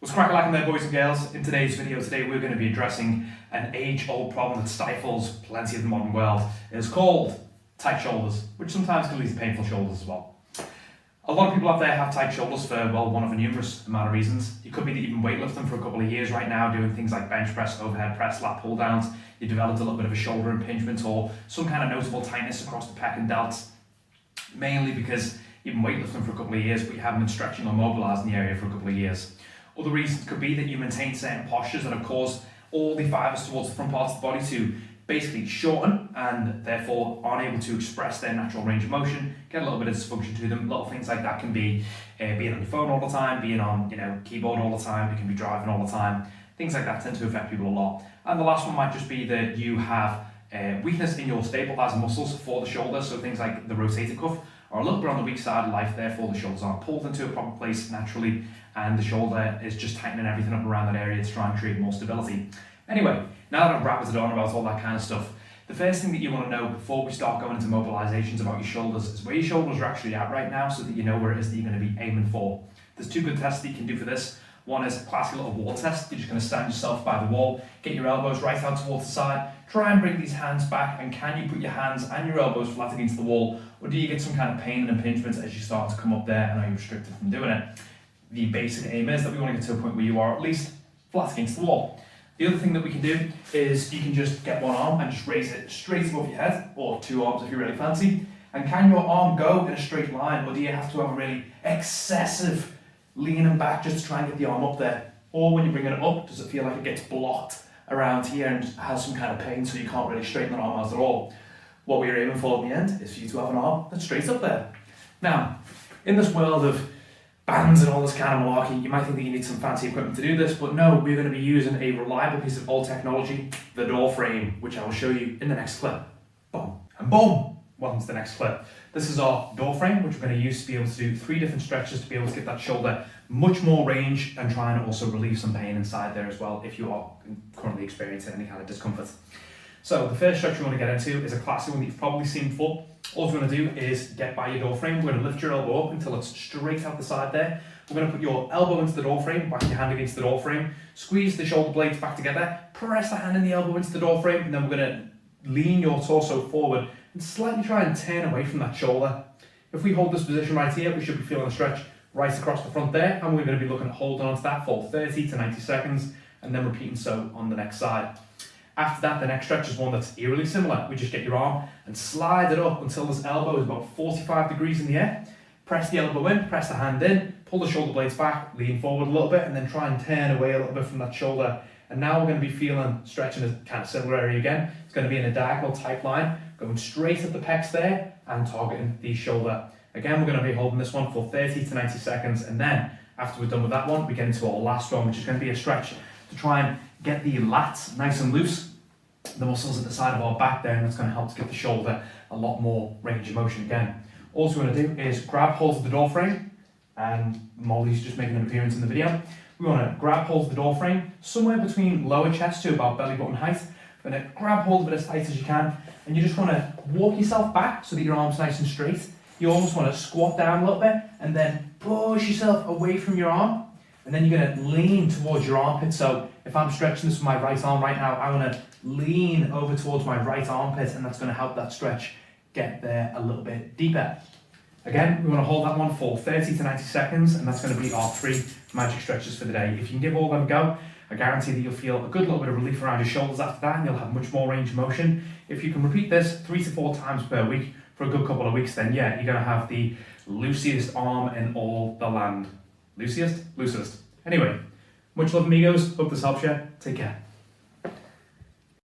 What's cracking there, boys and girls? In today's video we're going to be addressing an age-old problem that stifles plenty of the modern world. It's called tight shoulders, which sometimes can lead to painful shoulders as well. A lot of people out there have tight shoulders for, well, one of a numerous amount of reasons. It could be that you've been weightlifting for a couple of years right now, doing things like bench press, overhead press, lat pull downs. You developed a little bit of a shoulder impingement or some kind of notable tightness across the pec and delts, mainly because you've been weightlifting for a couple of years, but you haven't been stretching or mobilizing the area for a couple of years. Other reasons could be that you maintain certain postures that have caused all the fibers towards the front parts of the body to basically shorten and therefore aren't able to express their natural range of motion, get a little bit of dysfunction to them. Little things like that can be being on your phone all the time, being on keyboard all the time, you can be driving all the time. Things like that tend to affect people a lot. And the last one might just be that you have weakness in your stabilizer muscles for the shoulder, so things like the rotator cuff are a little bit on the weak side of life, therefore the shoulders aren't pulled into a proper place naturally, and the shoulder is just tightening everything up around that area to try and create more stability. Anyway, now that I've rapided on about all that kind of stuff, the first thing that you want to know before we start going into mobilizations about your shoulders is where your shoulders are actually at right now, so that you know where it is that you're going to be aiming for. There's two good tests that you can do for this. One is a classic little wall test. You're just going to stand yourself by the wall, get your elbows right out towards the side, try and bring these hands back, and can you put your hands and your elbows flat against the wall, or do you get some kind of pain and impingement as you start to come up there and are you restricted from doing it? The basic aim is that we want to get to a point where you are at least flat against the wall. The other thing that we can do is you can just get one arm and just raise it straight above your head, or two arms if you're really fancy. And can your arm go in a straight line, or do you have to have a really excessive leaning back just to try and get the arm up there? Or when you bring it up, does it feel like it gets blocked around here and has some kind of pain so you can't really straighten that arm out at all? What we're aiming for in the end is for you to have an arm that's straight up there. Now, in this world of bands and all this kind of malarkey, you might think that you need some fancy equipment to do this, but no, we're going to be using a reliable piece of old technology, the door frame, which I will show you in the next clip. Boom. And boom! Welcome to the next clip. This is our door frame, which we're going to use to be able to do 3 different stretches to be able to get that shoulder much more range and try and also relieve some pain inside there as well if you are currently experiencing any kind of discomfort. So the first stretch we want to get into is a classic one that you've probably seen before. All we're going to do is get by your door frame. We're going to lift your elbow up until it's straight out the side there. We're going to put your elbow into the door frame, back your hand against the door frame, squeeze the shoulder blades back together, press the hand and the elbow into the door frame, and then we're going to lean your torso forward and slightly try and turn away from that shoulder. If we hold this position right here, we should be feeling a stretch right across the front there, and we're going to be looking at holding on to that for 30 to 90 seconds, and then repeating so on the next side. After that, the next stretch is one that's eerily similar. We just get your arm and slide it up until this elbow is about 45 degrees in the air. Press the elbow in, press the hand in, pull the shoulder blades back, lean forward a little bit, and then try and turn away a little bit from that shoulder. And now we're going to be feeling stretching a kind of similar area again. It's going to be in a diagonal type line, going straight at the pecs there and targeting the shoulder. Again, we're going to be holding this one for 30 to 90 seconds. And then after we're done with that one, we get into our last one, which is going to be a stretch to try and get the lats nice and loose, the muscles at the side of our back there, and that's going to help to give the shoulder a lot more range of motion again. All we're going to do is grab hold of the door frame, and Molly's just making an appearance in the video. We want to grab hold of the door frame somewhere between lower chest to about belly button height. We're going to grab hold of it as tight as you can, and you just want to walk yourself back so that your arm's nice and straight. You almost want to squat down a little bit and then push yourself away from your arm, and then you're going to lean towards your armpit. So if I'm stretching this with my right arm right now, I want to lean over towards my right armpit, and that's going to help that stretch get there a little bit deeper. Again, we want to hold that one for 30 to 90 seconds, and that's going to be our 3 magic stretches for the day. If you can give all of them a go, I guarantee that you'll feel a good little bit of relief around your shoulders after that, and you'll have much more range of motion. If you can repeat this 3 to 4 times per week for a good couple of weeks, then yeah, you're going to have the loosest arm in all the land. Loosest? Loosest. Anyway, much love, amigos. Hope this helps you. Take care.